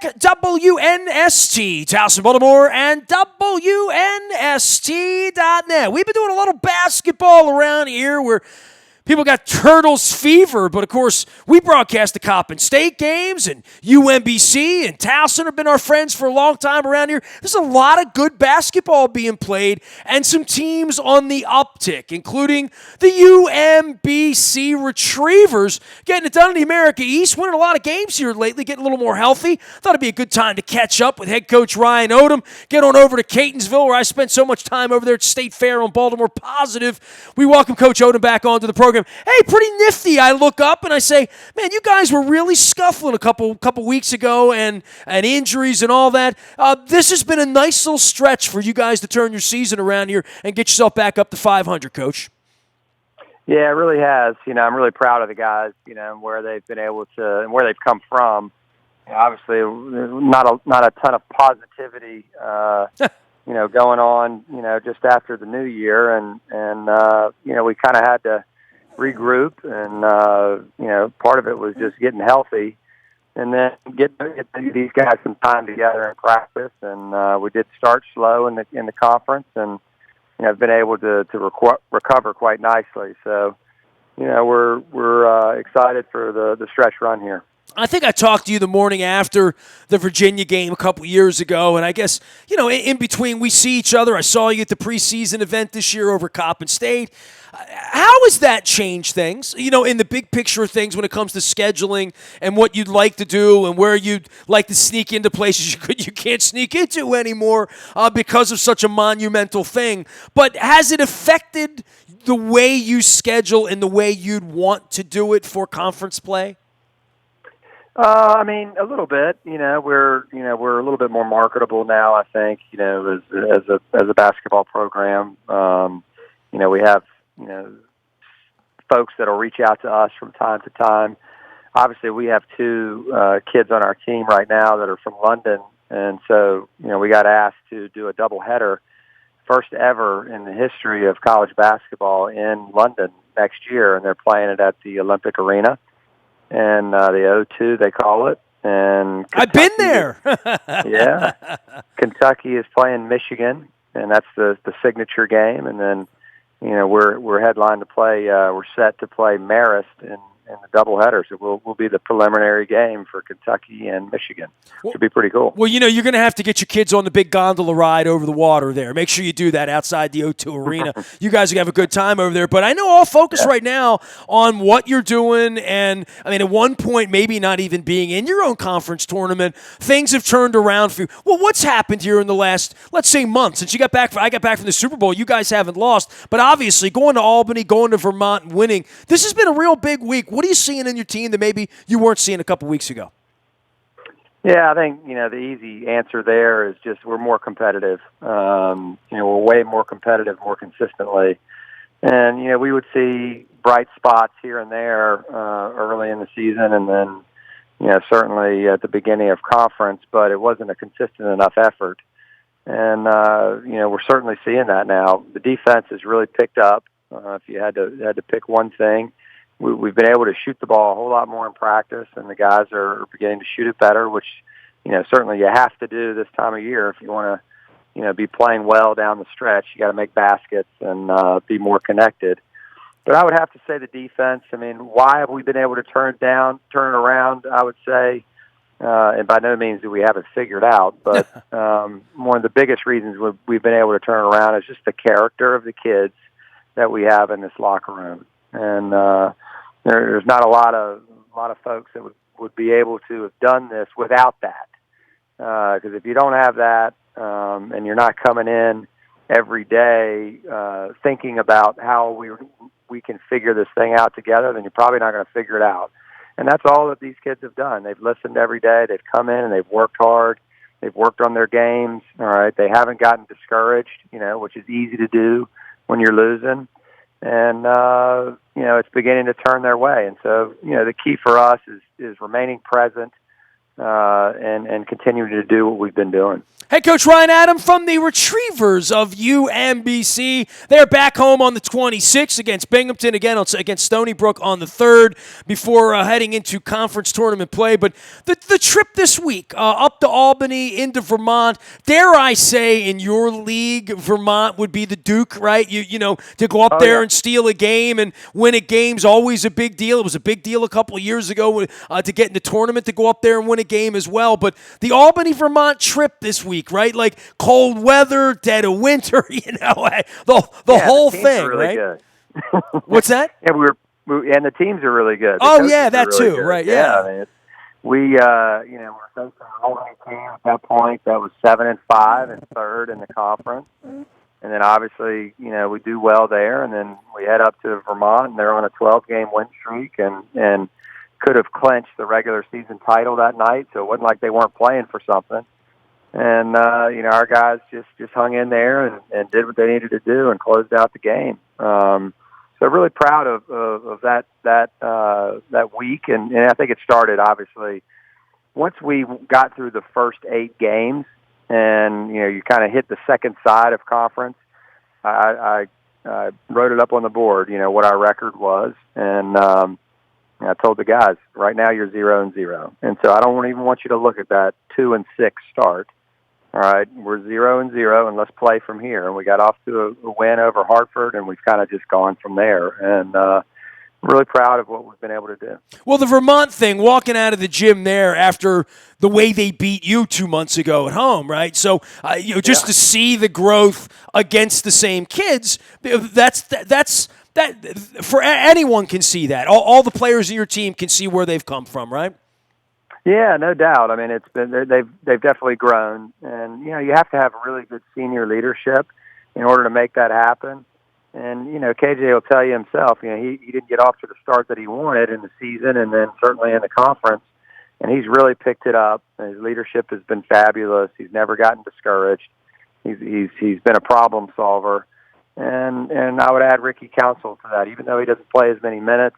WNST, Towson, Baltimore, and WNST.net. We've been doing a little basketball around here where people got Turtles fever, but of course, we broadcast the Coppin State games, and UMBC and Towson have been our friends for a long time around here. There's a lot of good basketball being played, and some teams on the uptick, including the UMBC Retrievers, getting it done in the America East, winning a lot of games here lately, getting a little more healthy. Thought it'd be a good time to catch up with head coach Ryan Odom, get on over to Catonsville, where I spent so much time over there at State Fair on Baltimore Positive. We welcome Coach Odom back onto the program. Hey, pretty nifty. I look up and I say, man, you guys were really scuffling a couple weeks ago and injuries and all that. This has been a nice little stretch for you guys to turn your season around here and get yourself back up to 500, Coach. Yeah, it really has. I'm really proud of the guys, and where they've been able to and where they've come from. Obviously, not a ton of positivity, going on, just after the new year, and we kind of had to regroup, and part of it was just getting healthy, and then get these guys some time together in practice. And we did start slow in the conference, and have been able to recover quite nicely. So we're excited for the stretch run here. I think I talked to you the morning after the Virginia game a couple years ago, and I guess, in between we see each other. I saw you at the preseason event this year over Coppin State. How has that changed things, in the big picture of things when it comes to scheduling and what you'd like to do and where you'd like to sneak into places you can't sneak into anymore because of such a monumental thing? But has it affected the way you schedule and the way you'd want to do it for conference play? A little bit. We're a little bit more marketable now, I think. As a basketball program, we have folks that'll reach out to us from time to time. Obviously, we have two kids on our team right now that are from London, and so we got asked to do a doubleheader, first ever in the history of college basketball in London next year, and they're playing it at the Olympic Arena. And the O2, they call it. And I've been there. Yeah. Kentucky is playing Michigan, and that's the signature game. And then, we're headlined to play. We're set to play Marist in the doubleheader. So we'll be the preliminary game for Kentucky and Michigan. Which would be pretty cool. Well, you're going to have to get your kids on the big gondola ride over the water there. Make sure you do that outside the O2 Arena. You guys are going to have a good time over there. But I know all focus right now on what you're doing. And, at one point, maybe not even being in your own conference tournament, things have turned around for you. Well, what's happened here in the last, let's say, month? Since I got back from the Super Bowl, you guys haven't lost. But obviously, going to Albany, going to Vermont, and winning, this has been a real big week. What are you seeing in your team that maybe you weren't seeing a couple weeks ago? Yeah, I think, the easy answer there is just we're more competitive. We're way more competitive more consistently. And, we would see bright spots here and there early in the season, and then, certainly at the beginning of conference, but it wasn't a consistent enough effort. And, we're certainly seeing that now. The defense has really picked up. If you had to pick one thing, we've been able to shoot the ball a whole lot more in practice, and the guys are beginning to shoot it better, which, certainly you have to do this time of year if you want to, be playing well down the stretch. You got to make baskets and be more connected. But I would have to say the defense. Why have we been able to turn it around? I would say, and by no means do we have it figured out, but one of the biggest reasons we've been able to turn it around is just the character of the kids that we have in this locker room. And there's not a lot of folks that would be able to have done this without that. Because if you don't have that, and you're not coming in every day thinking about how we can figure this thing out together, then you're probably not going to figure it out. And that's all that these kids have done. They've listened every day. They've come in and they've worked hard. They've worked on their games. All right, they haven't gotten discouraged, which is easy to do when you're losing. And, it's beginning to turn their way. And so, the key for us is remaining present, and continuing to do what we've been doing. Head coach Ryan Odom from the Retrievers of UMBC. They're back home on the 26th against Binghamton, again against Stony Brook on the 3rd before heading into conference tournament play. But the trip this week up to Albany, into Vermont, dare I say in your league, Vermont would be the Duke, right? You know, to go up there and steal a game and win a game's always a big deal. It was a big deal a couple of years ago to get in the tournament to go up there and win a game as well. But the Albany, Vermont trip this week, right? Like cold weather, dead of winter, you know, the whole thing, really right? Good. What's that? And and the teams are really good. Oh yeah, that really too, good. Right? Yeah. I mean, we we're facing an Albany team at that point that was 7-5 and third in the conference, and then obviously we do well there, and then we head up to Vermont, and they're on a 12-game win streak, and could have clinched the regular season title that night. So it wasn't like they weren't playing for something. And, our guys just hung in there and did what they needed to do and closed out the game. So really proud of that week. And I think it started, obviously, once we got through the first 8 games and, you kind of hit the second side of conference, I wrote it up on the board, what our record was. And I told the guys, right now you're 0-0. And so I don't even want you to look at that 2-6 start. All right, we're 0-0, and let's play from here. And we got off to a win over Hartford, and we've kind of just gone from there. And really proud of what we've been able to do. Well, the Vermont thing, walking out of the gym there after the way they beat you 2 months ago at home, right? So, just to see the growth against the same kids, that's for anyone can see that. All the players in your team can see where they've come from, right? Yeah, no doubt. I mean, they've definitely grown, and you have to have really good senior leadership in order to make that happen. And KJ will tell you himself, he didn't get off to the start that he wanted in the season, and then certainly in the conference. And he's really picked it up. His leadership has been fabulous. He's never gotten discouraged. He's been a problem solver, and I would add Ricky Council to that, even though he doesn't play as many minutes.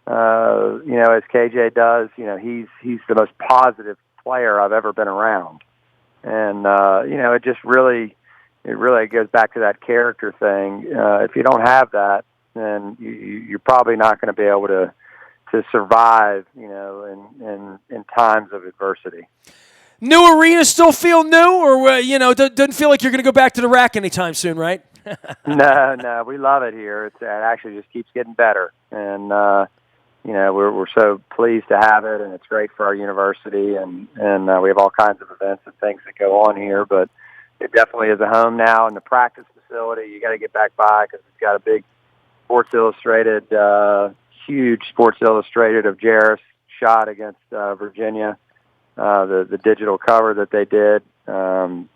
As KJ does, he's the most positive player I've ever been around. And, it just really goes back to that character thing. If you don't have that, then you're probably not going to be able to survive, in times of adversity. New arena still feel new, or, doesn't feel like you're going to go back to the rack anytime soon, right? No, we love it here. It actually just keeps getting better. And, we're so pleased to have it, and it's great for our university, and we have all kinds of events and things that go on here, but it definitely is a home now. And the practice facility, you got to get back by because it's got a big Sports Illustrated, huge Sports Illustrated of Jarris shot against Virginia, the digital cover that they did, and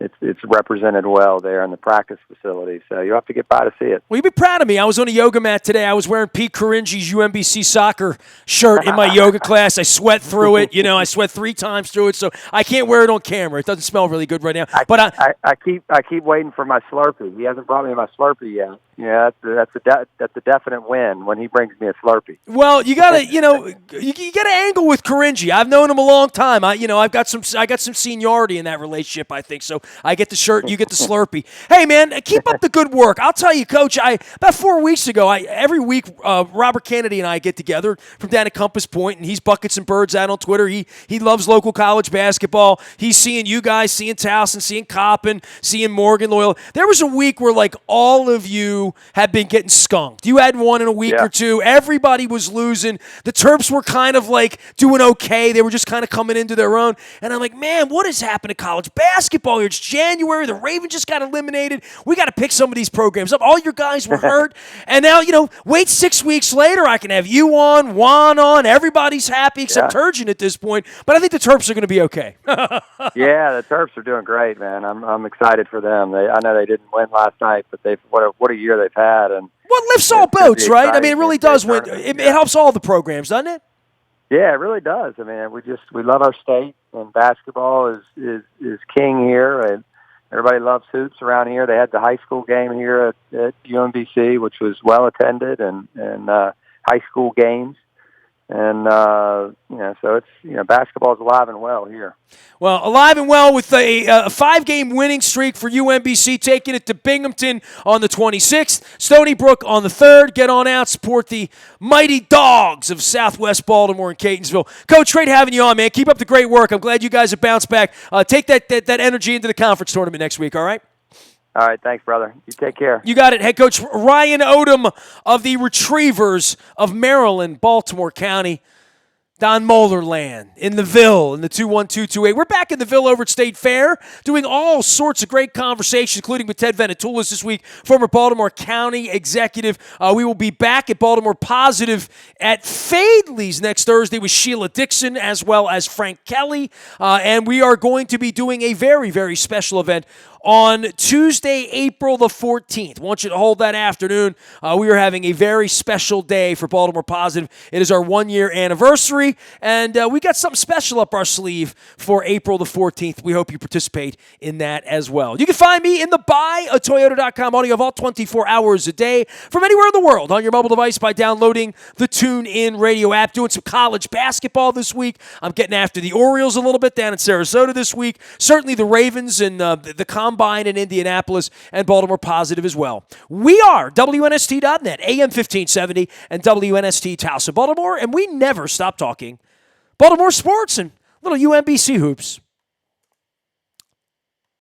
it's represented well there in the practice facility. So you have to get by to see it. Well, you'd be proud of me. I was on a yoga mat today. I was wearing Pete Caringi's UMBC soccer shirt in my yoga class. I sweat through it. I sweat 3 times through it, so I can't wear it on camera. It doesn't smell really good right now. I keep waiting for my Slurpee. He hasn't brought me my Slurpee yet. Yeah, that's a definite win when he brings me a Slurpee. Well, you gotta, you gotta angle with Caringi. I've known him a long time. I've got some seniority in that relationship, I think. So I get the shirt, and you get the Slurpee. Hey, man, keep up the good work. I'll tell you, Coach. About 4 weeks ago, every week, Robert Kennedy and I get together from down at Compass Point, and he's Buckets and Birds out on Twitter. He loves local college basketball. He's seeing you guys, seeing Towson, seeing Coppin, seeing Morgan Loyola. There was a week where all of you have been getting skunked. You had one in a week or two. Everybody was losing. The Terps were kind of doing okay. They were just kind of coming into their own. And I'm like, man, what has happened to college basketball here? It's January. The Ravens just got eliminated. We got to pick some of these programs up. All your guys were hurt. And now, wait 6 weeks later, I can have you on, Juan on. Everybody's happy except Turgeon at this point. But I think the Terps are going to be okay. Yeah, the Terps are doing great, man. I'm excited for them. I know they didn't win last night, but what a year they've had. And well, it lifts all boats, right? I mean, it really does. It helps all the programs, doesn't it? Yeah, it really does. I mean, we love our state, and basketball is king here, and everybody loves hoops around here. They had the high school game here at UMBC, which was well attended, and high school games. And, so it's, basketball is alive and well here. Well, alive and well with a 5-game winning streak for UMBC, taking it to Binghamton on the 26th, Stony Brook on the 3rd. Get on out, support the mighty Dawgs of Southwest Baltimore and Catonsville. Coach, great having you on, man. Keep up the great work. I'm glad you guys have bounced back. Take that energy into the conference tournament next week, all right? All right, thanks, brother. You take care. You got it. Head coach Ryan Odom of the Retrievers of Maryland, Baltimore County. Don Moellerland in the Ville in the 21228. We're back in the Ville over at State Fair doing all sorts of great conversations, including with Ted Venetoulis this week, former Baltimore County executive. We will be back at Baltimore Positive at Fadley's next Thursday with Sheila Dixon as well as Frank Kelly. And we are going to be doing a very, very special event on Tuesday, April the 14th. I want you to hold that afternoon. We are having a very special day for Baltimore Positive. It is our 1-year anniversary, and we got something special up our sleeve for April the 14th. We hope you participate in that as well. You can find me in the buyatoyota.com audio vault 24 hours a day from anywhere in the world on your mobile device by downloading the TuneIn Radio app. Doing some college basketball this week. I'm getting after the Orioles a little bit down in Sarasota this week. Certainly the Ravens and the Combine in Indianapolis, and Baltimore Positive as well. We are WNST.net, AM 1570, and WNST Towson, Baltimore, and we never stop talking Baltimore sports and little UMBC hoops.